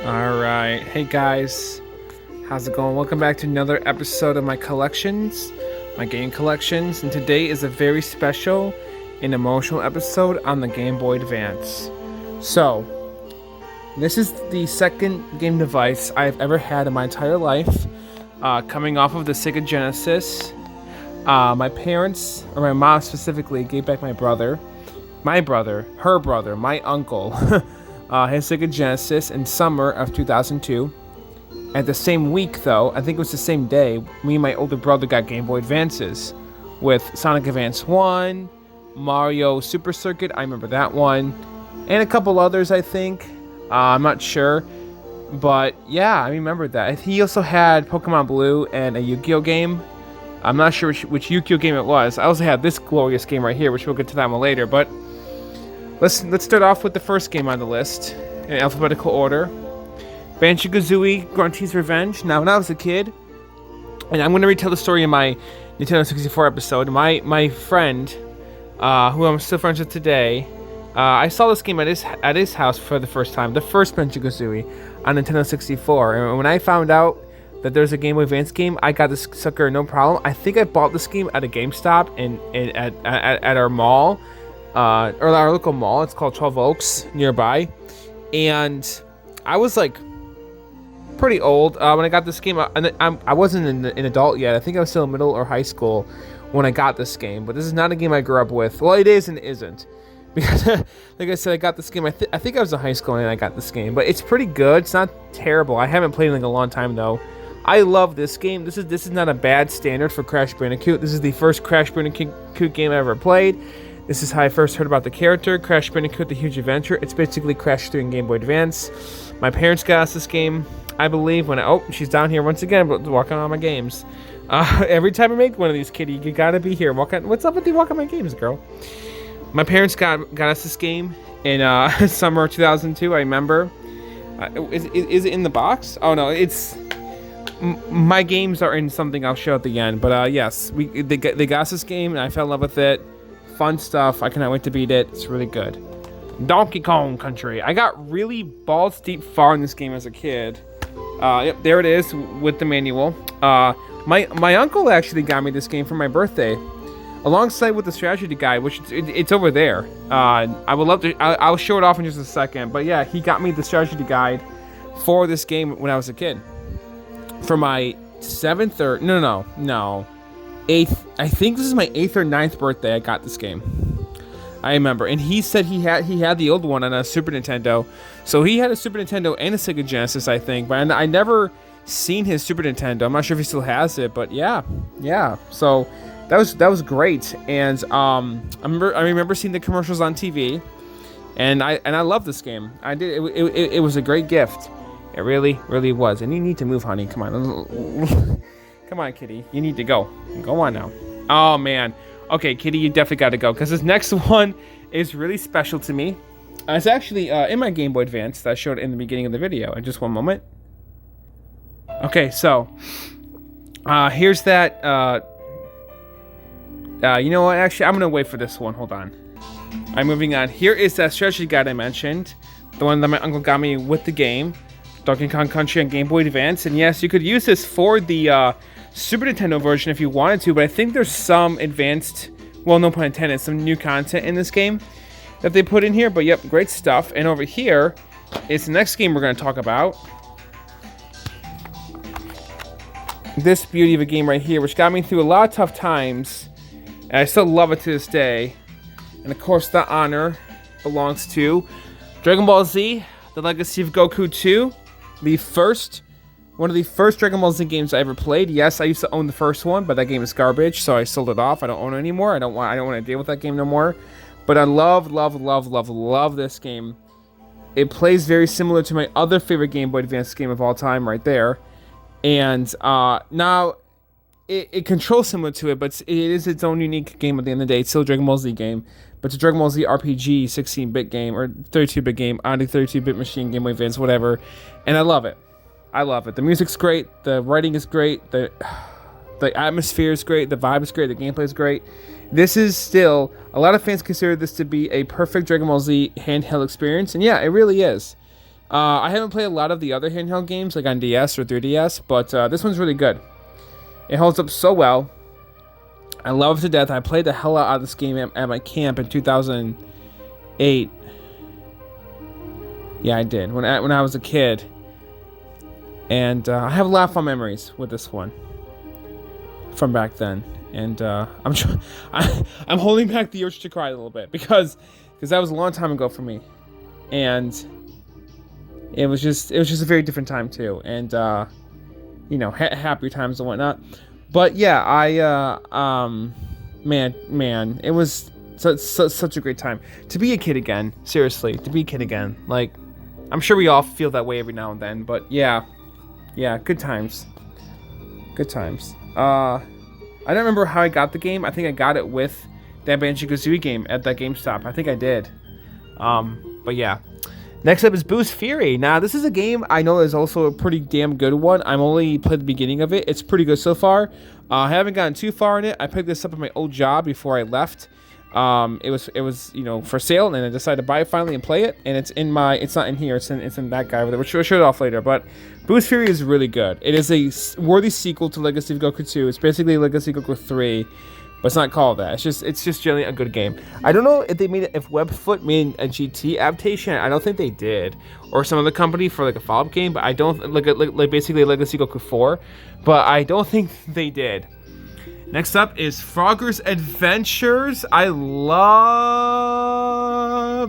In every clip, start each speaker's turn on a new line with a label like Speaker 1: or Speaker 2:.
Speaker 1: Alright, hey guys, how's it going? Welcome back to another episode of my collections, my game collections, and today is a very special and emotional episode on the Game Boy Advance. So, this is the second game device I've ever had in my entire life, coming off of the Sega Genesis. My parents, or my mom specifically, gave back her brother, my uncle, his Sega Genesis in summer of 2002. At the same week, though, I think it was the same day, me and my older brother got Game Boy Advances with Sonic Advance 1, Mario Super Circuit, I remember that one, and a couple others, I think. I'm not sure, but yeah, I remember that. He also had Pokemon Blue and a Yu-Gi-Oh game. I'm not sure which Yu-Gi-Oh game it was. I also had this glorious game right here, which we'll get to that one later, but let's start off with the first game on the list in alphabetical order. Banjo-Kazooie Grunty's Revenge. Now, when I was a kid, and I'm going to retell the story in my Nintendo 64 episode, my friend, who I'm still friends with today, I saw this game at his house for the first time, the first Banjo-Kazooie on Nintendo 64, and when I found out that there's a Game Boy Advance game, I got this sucker no problem. I think I bought this game at a GameStop at our mall, or our local mall. It's called 12 Oaks nearby, and I was like pretty old when I got this game. I wasn't an adult yet. I think I was still in middle or high school when I got this game. But this is not a game I grew up with. Well, it is and it isn't, because like I said, I got this game. I think I was in high school and I got this game. But it's pretty good. It's not terrible. I haven't played it in like a long time though. I love this game. This is not a bad standard for Crash Bandicoot. This is the first Crash Bandicoot game I ever played. This is how I first heard about the character, Crash Bandicoot: The Huge Adventure. It's basically Crash 3 in Game Boy Advance. My parents got us this game, I believe, when she's down here once again, walking on my games. Every time I make one of these, Kitty, you gotta be here. What's up with you walking my games, girl? My parents got us this game in summer 2002, I remember. Is it in the box? Oh no, it's... My games are in something I'll show at the end, but yes, they got us this game, and I fell in love with it. Fun stuff. I cannot wait to beat it. It's really good. Donkey Kong Country. I got really balls deep far in this game as a kid. Yep, there it is with the manual. My uncle actually got me this game for my birthday, alongside with the strategy guide, which it's over there. I would love to. I'll show it off in just a second. But yeah, he got me the strategy guide for this game when I was a kid. For my 7th or no. 8th, I think this is my 8th or 9th birthday I got this game. I remember, and he said he had the old one on a Super Nintendo, so he had a Super Nintendo and a Sega Genesis, I think, but I never seen his Super Nintendo. I'm not sure if he still has it, but yeah, so that was great. And I remember seeing the commercials on TV, and I love this game. I did. It was a great gift. It really was. And you need to move, honey. Come on. Come on, Kitty. You need to go. Go on now. Oh, man. Okay, Kitty, you definitely got to go, because this next one is really special to me. It's actually in my Game Boy Advance that I showed in the beginning of the video. In just one moment. Okay, so here's that. You know what? Actually, I'm going to wait for this one. Hold on. I'm moving on. Here is that strategy guide I mentioned. The one that my uncle got me with the game. Donkey Kong Country on Game Boy Advance. And yes, you could use this for the Super Nintendo version if you wanted to, but I think there's some advanced, well, no pun intended, some new content in this game that they put in here. But yep, great stuff. And over here is the next game we're going to talk about. This beauty of a game right here, which got me through a lot of tough times, and I still love it to this day. And of course, the honor belongs to Dragon Ball Z: The Legacy of Goku 2, one of the first Dragon Ball Z games I ever played. Yes, I used to own the first one, but that game is garbage, so I sold it off. I don't own it anymore. I don't want to deal with that game no more. But I love this game. It plays very similar to my other favorite Game Boy Advance game of all time, right there. And now it controls similar to it, but it is its own unique game at the end of the day. It's still a Dragon Ball Z game, but it's a Dragon Ball Z RPG 16-bit game, or 32-bit game on a 32-bit machine, Game Boy Advance, whatever. And I love it. The music's great. The writing is great. The atmosphere is great. The vibe is great. The gameplay is great. This is still, a lot of fans consider this to be a perfect Dragon Ball Z handheld experience. And yeah, it really is. I haven't played a lot of the other handheld games, like on DS or 3DS, but this one's really good. It holds up so well. I love it to death. I played the hell out of this game at my camp in 2008. Yeah, I did when I was a kid, and I have a lot of fun memories with this one from back then. And I'm holding back the urge to cry a little bit because that was a long time ago for me, and it was just a very different time too, and happier times and whatnot. But yeah, man, it was such a great time to be a kid again. Seriously, to be a kid again. Like, I'm sure we all feel that way every now and then. But yeah, good times. Good times. I don't remember how I got the game. I think I got it with that Banjo-Kazooie game at that GameStop. I think I did. But yeah. Next up is Boost Fury. Now, this is a game I know is also a pretty damn good one. I'm only played the beginning of it. It's pretty good so far. I haven't gotten too far in it. I picked this up at my old job before I left. It was for sale, and then I decided to buy it finally and play it. And it's not in here. It's in that guy over there. We'll show it off later. But Boost Fury is really good. It is a worthy sequel to Legacy of Goku 2. It's basically Legacy of Goku 3. But it's not called that. It's just generally a good game. I don't know if Webfoot made a GT adaptation. I don't think they did, or some other company for like a follow-up game. But I don't like basically Legacy Goku 4. But I don't think they did. Next up is Frogger's Adventures. I love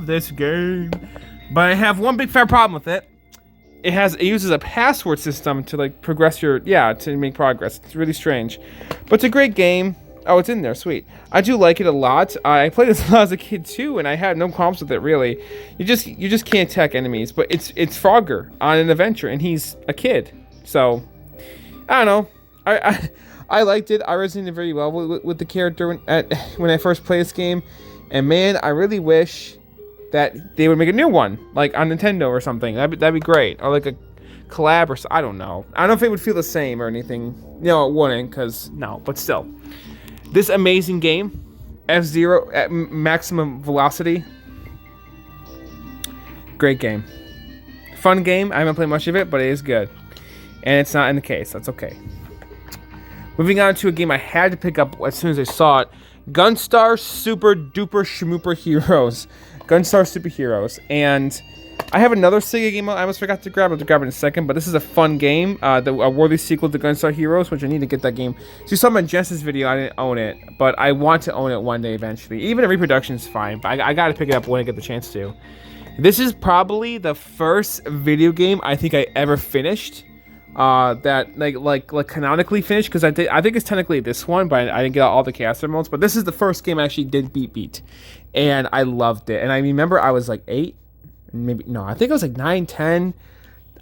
Speaker 1: this game, but I have one big fat problem with it. It uses a password system to like progress to make progress. It's really strange, but it's a great game. Oh, it's in there. Sweet. I do like it a lot. I played this a lot as a kid too, and I had no problems with it really. You just can't attack enemies, but it's Frogger on an adventure, and he's a kid. So I don't know. I liked it. I resonated very well with the character when I first played this game, and man, I really wish that they would make a new one, like on Nintendo or something. That'd be great, or like a collab or so. I don't know. I don't know if it would feel the same or anything. No, it wouldn't, cause no. But still. This amazing game, F-Zero at maximum velocity. Great game. Fun game. I haven't played much of it, but it is good. And it's not in the case. That's okay. Moving on to a game I had to pick up as soon as I saw it. Gunstar Super Duper Shmooper Heroes. Gunstar Super Heroes. And I have another Sega game I almost forgot to grab. I'll grab it in a second, but this is a fun game. A worthy sequel to Gunstar Heroes, which I need to get that game. So you saw my Genesis video, I didn't own it, but I want to own it one day eventually. Even a reproduction is fine, but I gotta pick it up when I get the chance to. This is probably the first video game I think I ever finished. That like canonically finished, because I think it's technically this one, but I didn't get all the caster modes. But this is the first game I actually did beat, and I loved it. And I remember I was like 8. Maybe no, I think I was like 9, 10.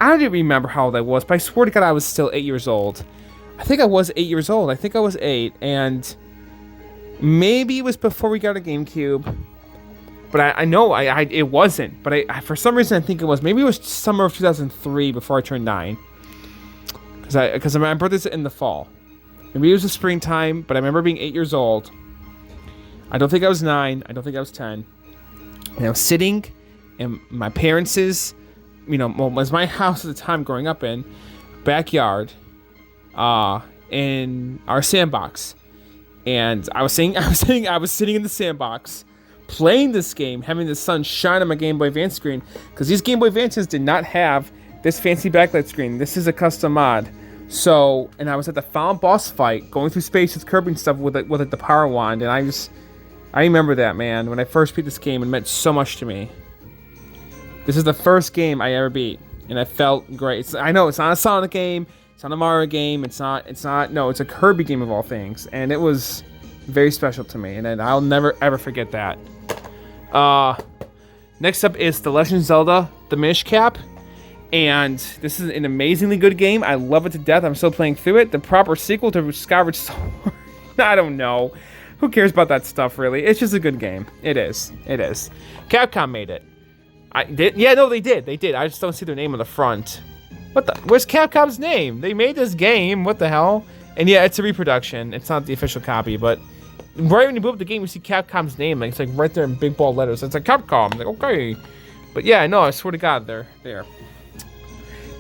Speaker 1: I don't even remember how old I was, but I swear to God I was still 8 years old. I think I was 8 years old. I think I was 8, and maybe it was before we got a GameCube. But I know it wasn't. But I for some reason I think it was. Maybe it was summer of 2003 before I turned 9. Because my birthday's in the fall. Maybe it was the springtime, but I remember being 8 years old. I don't think I was 9. I don't think I was 10. And I was sitting in my parents' was my house at the time growing up in, backyard, in our sandbox. And I was sitting in the sandbox, playing this game, having the sun shine on my Game Boy Advance screen, because these Game Boy Advances did not have this fancy backlight screen. This is a custom mod. So, and I was at the final boss fight, going through space with Kirby and stuff with the power wand, and I remember that, man, when I first beat this game. It meant so much to me. This is the first game I ever beat, and I felt great. I know it's not a Sonic game, it's not a Mario game, it's a Kirby game of all things, and it was very special to me, and I'll never ever forget that. Next up is The Legend of Zelda: The Minish Cap, and this is an amazingly good game. I love it to death. I'm still playing through it. The proper sequel to Skyward Sword. I don't know. Who cares about that stuff, really? It's just a good game. It is. Capcom made it. Yeah, no, they did. I just don't see their name on the front. Where's Capcom's name? They made this game. What the hell? And yeah, it's a reproduction. It's not the official copy, but right when you boot up the game, you see Capcom's name. It's right there in big bold letters. It's like Capcom. Like, okay. But yeah, no, I swear to God, they're there.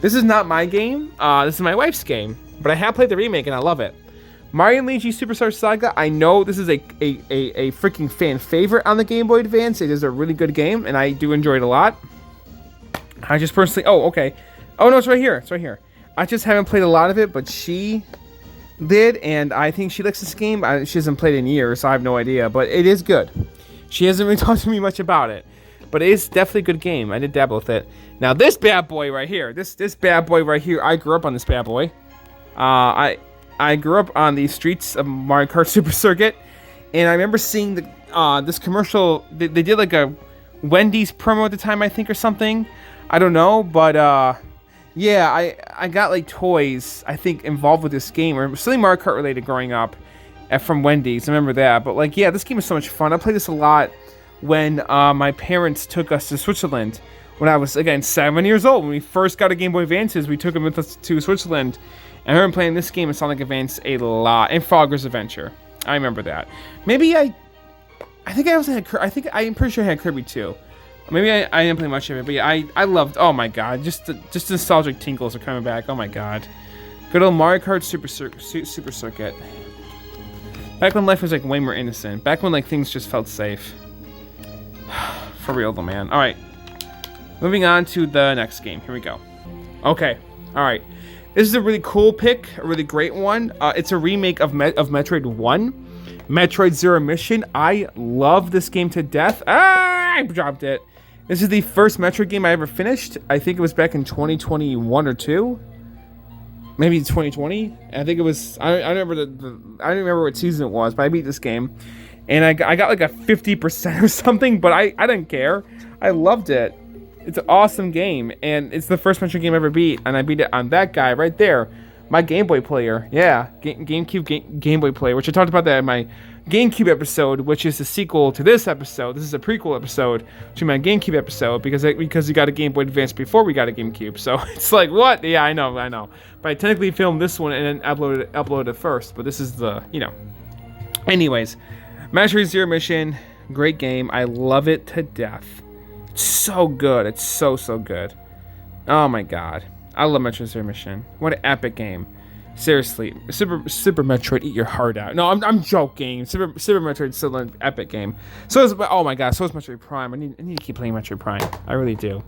Speaker 1: This is not my game. This is my wife's game, but I have played the remake and I love it. Mario & Luigi Superstar Saga. I know this is a freaking fan favorite on the Game Boy Advance. It is a really good game, and I do enjoy it a lot. I just personally... Oh, okay. Oh, no, it's right here. It's right here. I just haven't played a lot of it, but she did, and I think she likes this game. She hasn't played in years, so I have no idea, but it is good. She hasn't really talked to me much about it, but it is definitely a good game. I did dabble with it. Now, this bad boy right here, this bad boy right here, I grew up on this bad boy. I grew up on the streets of Mario Kart Super Circuit, and I remember seeing this commercial. They did like a Wendy's promo at the time, I think, or something. I don't know, but yeah, I got like toys, I think, involved with this game, or something Mario Kart related growing up from Wendy's. I remember that, but like, yeah, this game is so much fun. I played this a lot when my parents took us to Switzerland when I was, again, 7 years old. When we first got a Game Boy Advances, we took them with us to Switzerland. And I remember playing this game in Sonic Advance a lot, and Frogger's Adventure. I remember that. Maybe I think I also had, I'm pretty sure I had Kirby too. Maybe I didn't play much of it, but yeah, I loved, oh my god, just nostalgic tinkles are coming back, oh my god. Good old Mario Kart Super Circuit. Back when life was like way more innocent. Back when like things just felt safe. For real though, man. Alright. Moving on to the next game. Here we go. Okay. Alright. This is a really cool pick, a really great one. It's a remake of Metroid 1. Metroid Zero Mission. I love this game to death. I dropped it. This is the first Metroid game I ever finished. I think it was back in 2021 or 2. Maybe 2020. I think it was. I don't remember I don't remember what season it was, but I beat this game, and I got like a 50% or something. But I didn't care. I loved it. It's an awesome game, and it's the first Metroid game I ever beat, and I beat it on that guy right there, my Game Boy player. Yeah, GameCube Game Boy player, which I talked about that in my GameCube episode, which is the sequel to this episode. This is a prequel episode to my GameCube episode because you got a Game Boy Advance before we got a GameCube. So it's like, what? Yeah, I know. But I technically filmed this one and then uploaded it first, but this is the, Anyways, Metroid Zero Mission, great game. I love it to death. It's so good. It's so good. Oh my god. I love Metroid Zero Mission. What an epic game. Seriously, Super Metroid, eat your heart out. No, I'm joking. Super Metroid is still an epic game. So is, oh my god, so is Metroid Prime. I need to keep playing Metroid Prime. I really do.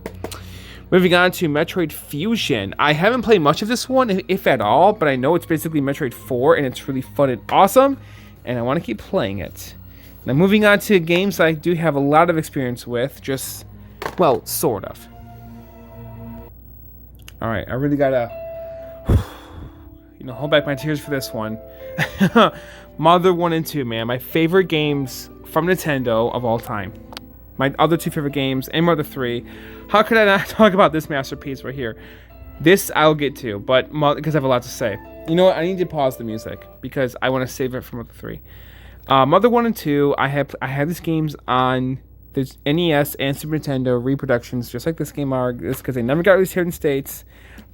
Speaker 1: Moving on to Metroid Fusion. I haven't played much of this one, if at all, but I know it's basically Metroid 4, and it's really fun and awesome, and I want to keep playing it. Now, moving on to games I do have a lot of experience with, just, well, sort of. Alright, I really gotta hold back my tears for this one. Mother 1 and 2, man. My favorite games from Nintendo of all time. My other two favorite games, and Mother 3. How could I not talk about this masterpiece right here? This I'll get to, but because I have a lot to say. You know what? I need to pause the music because I want to save it for Mother 3. Mother 1 and 2, I had these games on the NES and Super Nintendo reproductions, just like this game are. It's because they never got released here in the States,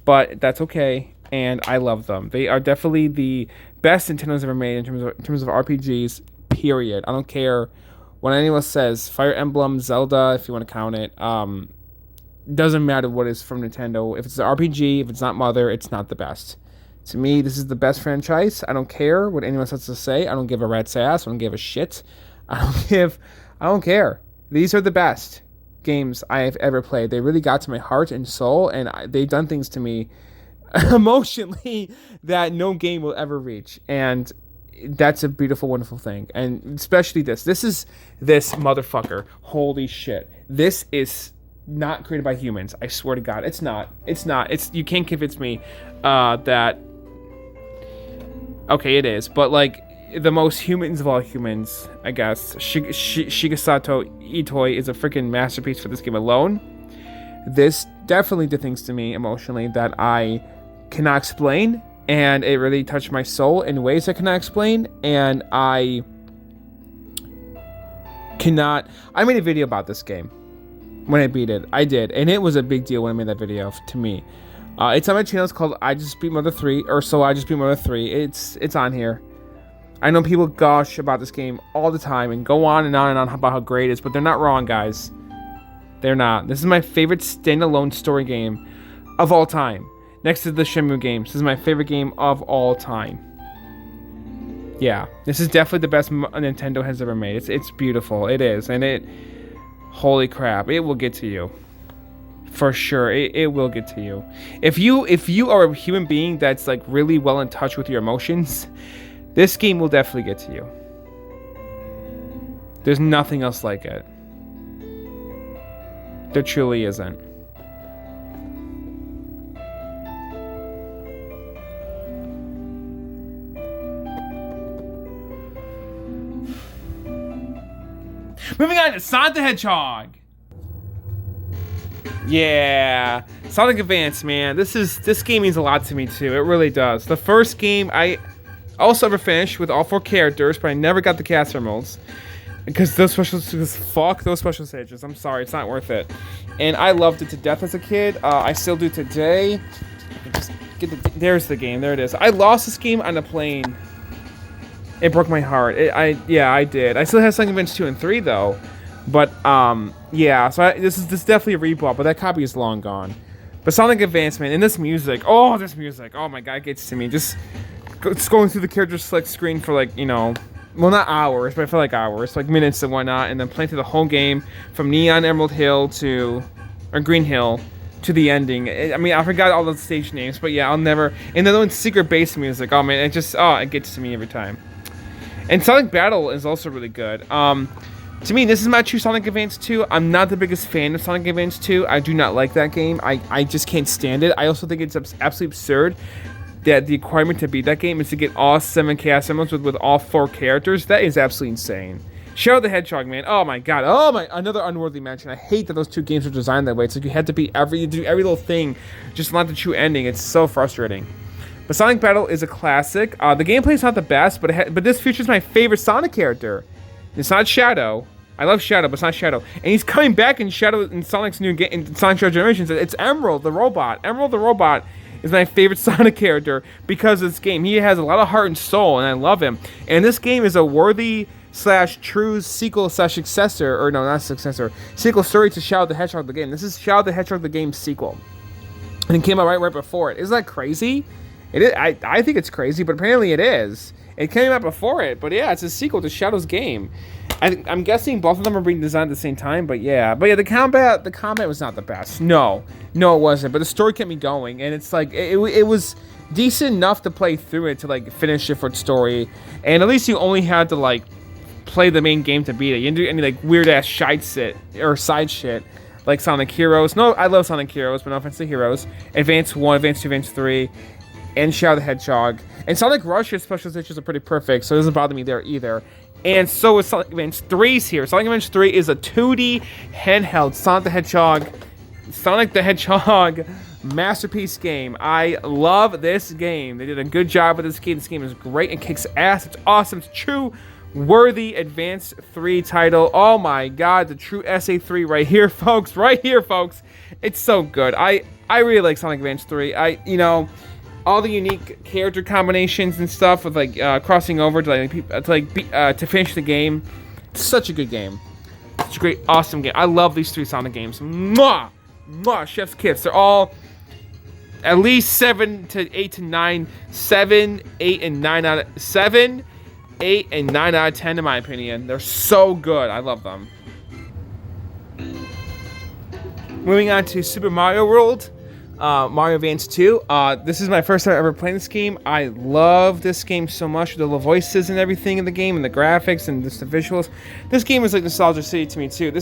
Speaker 1: but that's okay. And I love them. They are definitely the best Nintendo's ever made in terms of RPGs, period. I don't care what anyone says. Fire Emblem, Zelda, if you want to count it. Doesn't matter what is from Nintendo. If it's an RPG, if it's not Mother, it's not the best. To me, this is the best franchise. I don't care what anyone else has to say. I don't give a rat's ass. I don't give a shit. I don't care. These are the best games I have ever played. They really got to my heart and soul, and they've done things to me emotionally that no game will ever reach, and that's a beautiful, wonderful thing. And especially this motherfucker. Holy shit, this is not created by humans. I swear to God, it's not. You can't convince me that. Okay, it is, but like the most humans of all humans, I guess. Shigesato Itoi is a freaking masterpiece for this game alone. This definitely did things to me emotionally that I cannot explain, and it really touched my soul in ways I cannot explain, and I made a video about this game when I beat it. I did, and it was a big deal when I made that video to me. It's on my channel. It's called I Just Beat Mother 3, or So I Just Beat Mother 3. It's on here. I know people gush about this game all the time and go on and on and on about how great it is, but they're not wrong, guys. They're not. This is my favorite standalone story game of all time. Next to the Shenmue games. This is my favorite game of all time. Yeah, this is definitely the best Nintendo has ever made. It's beautiful. It is. And holy crap, it will get to you. For sure, it will get to you. If you are a human being that's like really well in touch with your emotions, this game will definitely get to you. There's nothing else like it. There truly isn't. Moving on to Sonic the Hedgehog. Yeah, Sonic Advance, man. This game means a lot to me too. It really does. The first game I also ever finished with all 4 characters, but I never got the cast emeralds because fuck those special stages. I'm sorry, it's not worth it. And I loved it to death as a kid. I still do today. Just there's the game. There it is. I lost this game on a plane. It broke my heart. Yeah, I did. I still have Sonic Advance 2 and 3 though. But yeah, so this is definitely a rebought, but that copy is long gone. But Sonic Advance, man, and this music, oh my god, it gets to me. Just going through the character select screen for like, you know, well, not hours, but I feel like hours, like minutes and whatnot, and then playing through the whole game from Neon Emerald Hill or Green Hill to the ending. I mean, I forgot all the stage names, but yeah, I'll never. And then the secret bass music, oh man, it gets to me every time. And Sonic Battle is also really good. To me, this is my true Sonic Advance 2. I'm not the biggest fan of Sonic Advance 2. I do not like that game. I just can't stand it. I also think it's absolutely absurd that the requirement to beat that game is to get all 7 Chaos Emeralds with all 4 characters. That is absolutely insane. Shadow the Hedgehog, man. Oh my god. Oh my, another unworthy mention. I hate that those 2 games were designed that way. It's like you had to do every little thing, just not the true ending. It's so frustrating. But Sonic Battle is a classic. The gameplay is not the best, but this features my favorite Sonic character. It's not Shadow. I love Shadow, but it's not Shadow. And he's coming back in Sonic's new game, in Sonic Shadow Generations. It's Emerald the Robot. Emerald the Robot is my favorite Sonic character because of this game. He has a lot of heart and soul, and I love him. And this game is a worthy / true sequel / successor, or no, not successor, sequel story to Shadow the Hedgehog the game. This is Shadow the Hedgehog the game's sequel. And it came out right before it. Isn't that crazy? It is. I think it's crazy, but apparently it is. It came out before it, but yeah, it's a sequel to Shadow's game. I'm guessing both of them are being designed at the same time, but yeah, the combat was not the best. No, it wasn't. But the story kept me going, and it's like it was decent enough to play through it to like finish it for its story, and at least you only had to like play the main game to beat it. You didn't do any like weird ass side shit like Sonic Heroes. No, I love Sonic Heroes, but no offense to Heroes. Advance 1, Advance 2, Advance 3. And Shadow the Hedgehog. And Sonic Rush's special stages are pretty perfect, so it doesn't bother me there either. And so is Sonic Advance 3's here. Sonic Advance 3 is a 2D handheld Sonic the Hedgehog masterpiece game. I love this game. They did a good job with this game. This game is great and kicks ass. It's awesome. It's true worthy Advance 3 title. Oh my god, the true SA3 right here, folks. Right here, folks. It's so good. I really like Sonic Advance 3. All the unique character combinations and stuff with like crossing over to finish the game. It's such a good game. It's a great, awesome game. I love these 3 Sonic games. Mwah! Mwah! Chef's kiss. They're all at least 7, 8, and 9 out of 10 in my opinion. They're so good. I love them. Moving on to Super Mario World. Mario Advance 2. This is my first time ever playing this game. I love this game so much. The voices and everything in the game, and the graphics, and just the visuals. This game is like Nostalgia City to me too.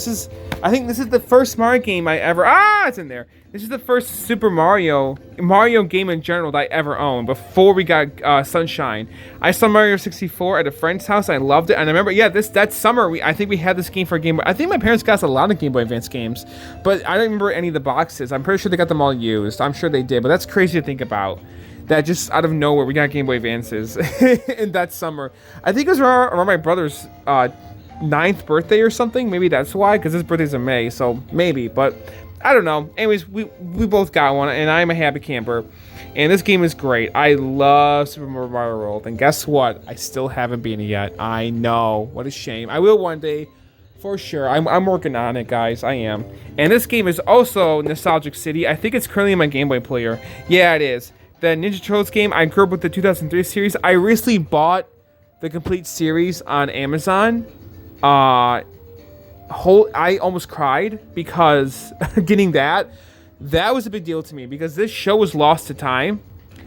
Speaker 1: I think this is the first Mario game I ever. It's in there. This is the first Super Mario game in general that I ever owned before we got Sunshine. I saw Mario 64 at a friend's house. I loved it, and I remember, that summer I think we had this game for a Game Boy. I think my parents got us a lot of Game Boy Advance games, but I don't remember any of the boxes. I'm pretty sure they got them all used. I'm sure they did, but that's crazy to think about. That just out of nowhere we got Game Boy Advances in that summer. I think it was around my brother's 9th birthday or something. Maybe that's why, because his birthday's in May, so maybe, but I don't know. Anyways, we both got one, and I'm a happy camper. And this game is great. I love Super Mario World. And guess what? I still haven't beaten it yet. I know. What a shame. I will one day, For sure. I'm working on it, guys. I am. And this game is also Nostalgic City. I think it's currently in my Game Boy player. Yeah, it is. The Ninja Turtles game, I grew up with the 2003 series. I recently bought the complete series on Amazon. I almost cried because getting that was a big deal to me because this show was lost to time.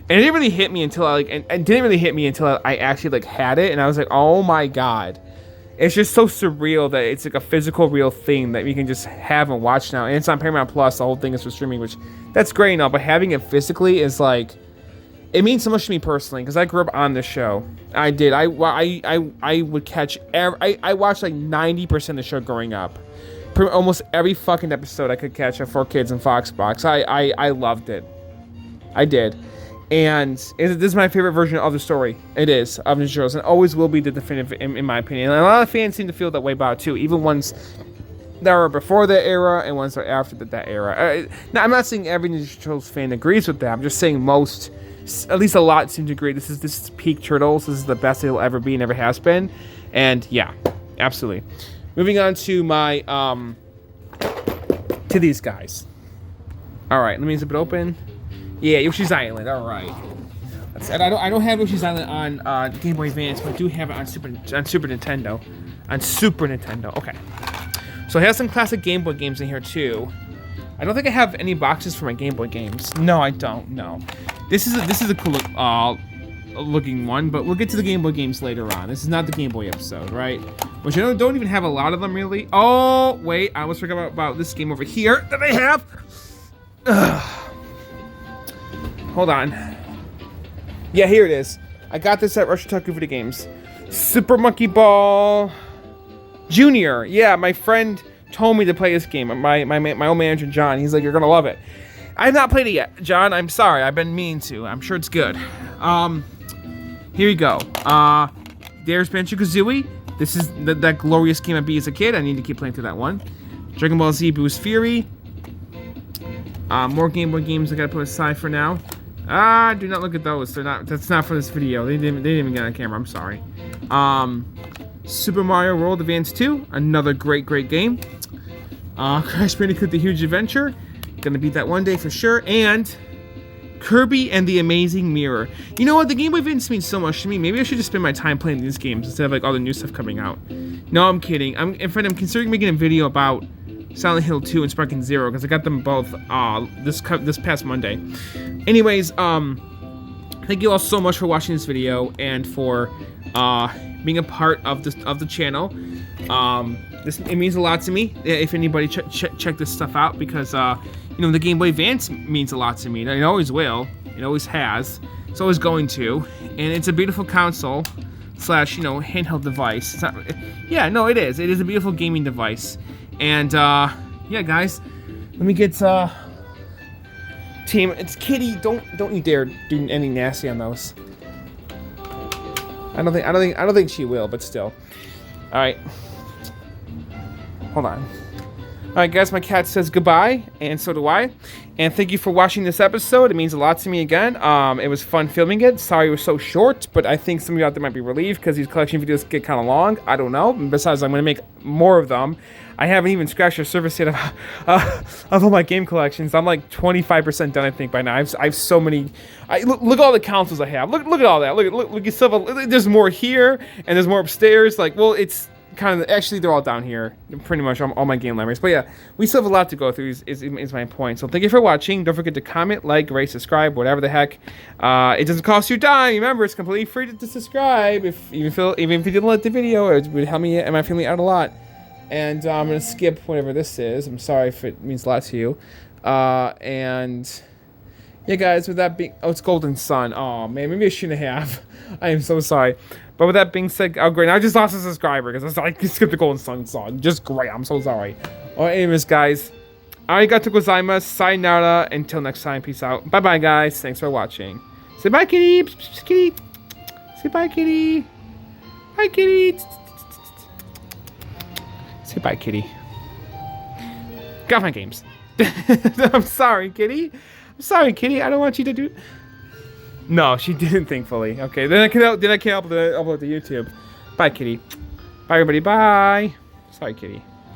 Speaker 1: And it didn't really hit me until I actually had it, and I was like, oh my god. It's just so surreal that it's like a physical, real thing that we can just have and watch now. And it's on Paramount Plus. The whole thing is for streaming, which that's great and all. But having it physically is like, it means so much to me personally because I grew up on this show. I did. I would catch. I watched like 90% of the show growing up. Almost every fucking episode I could catch at 4Kids and Foxbox. I loved it. I did. And this is my favorite version of the story. It is, of Ninja Turtles, and always will be the definitive, in my opinion. And a lot of fans seem to feel that way about it, too. Even ones that were before that era and ones that are after that era. Now, I'm not saying every Ninja Turtles fan agrees with that. I'm just saying most, at least a lot, seem to agree. This is peak Turtles. This is the best it'll ever be and ever has been. And, yeah, absolutely. Moving on to my, to these guys. All right, let me zip it open. Yeah, Yoshi's Island. All right. I don't have Yoshi's Island on Game Boy Advance, but I do have it on Super Nintendo. On Super Nintendo. Okay. So it has some classic Game Boy games in here too. I don't think I have any boxes for my Game Boy games. No, I don't. No. This is a cool looking one, but we'll get to the Game Boy games later on. This is not the Game Boy episode, right? Which I don't even have a lot of them really. Oh wait, I almost forgot about this game over here that I have. Ugh. Hold on. Yeah, here it is. I got this at Rush Otaku Video Games. Super Monkey Ball Junior. Yeah, my friend told me to play this game. My old manager, John, he's like, you're gonna love it. I have not played it yet, John. I'm sorry. I've been meaning to. I'm sure it's good. Here we go. There's Banjo-Kazooie. This is that glorious game I beat as a kid. I need to keep playing through that one. Dragon Ball Z Boost Fury. More Game Boy games I gotta put aside for now. Do not look at those. That's not for this video. They didn't even get on camera. I'm sorry. Super Mario World Advance 2, another great game. Crash Bandicoot: The Huge Adventure, gonna beat that one day for sure. And Kirby and the Amazing Mirror. You know what? The Game Boy Advance means so much to me. Maybe I should just spend my time playing these games instead of all the new stuff coming out. No, I'm kidding. In fact, I'm considering making a video about Silent Hill 2 and Sparking Zero because I got them both this past Monday. Anyways, thank you all so much for watching this video and for being a part of the channel. It means a lot to me if anybody check this stuff out because the Game Boy Advance means a lot to me. It always will. It always has. It's always going to, and it's a beautiful console / handheld device. It's not, yeah, no, it is. It is a beautiful gaming device. And, yeah, guys, let me get, team, it's Kitty, don't you dare do anything nasty on those. I don't think she will, but still. Alright. Hold on. Alright, guys, my cat says goodbye, and so do I. And thank you for watching this episode. It means a lot to me again. It was fun filming it. Sorry it was so short, but I think some of you out there might be relieved because these collection videos get kind of long. I don't know. Besides, I'm going to make more of them. I haven't even scratched the surface yet of all my game collections. I'm like 25% done, I think, by now. I have so many. Look at all the consoles I have. Look at all that. Look at stuff. There's more here, and there's more upstairs. It's kind of, actually, they're all down here. Pretty much all my game libraries. But yeah, we still have a lot to go through is my point. So thank you for watching. Don't forget to comment, like, rate, subscribe, whatever the heck. It doesn't cost you a dime. Remember, it's completely free to subscribe. Even if you didn't like the video, it would help me and my family out a lot. And I'm going to skip whatever this is. I'm sorry if it means a lot to you. And yeah, guys, with that being... Oh, it's Golden Sun. Oh, man, maybe I shouldn't have. I am so sorry. But with that being said... Oh, great. I just lost a subscriber because I skipped the Golden Sun song. Just great. I'm so sorry. Well, anyways, guys. Arigatou gozaimasu. Sayonara. Until next time. Peace out. Bye-bye, guys. Thanks for watching. Say bye, kitty. Kitty. Say bye, kitty. Bye, kitty. Say bye, kitty. Got my games. I'm sorry, kitty. I'm sorry, kitty. I don't want you to do... No, she didn't, thankfully. Okay, then I can't upload to YouTube. Bye, kitty. Bye, everybody. Bye. Sorry, kitty.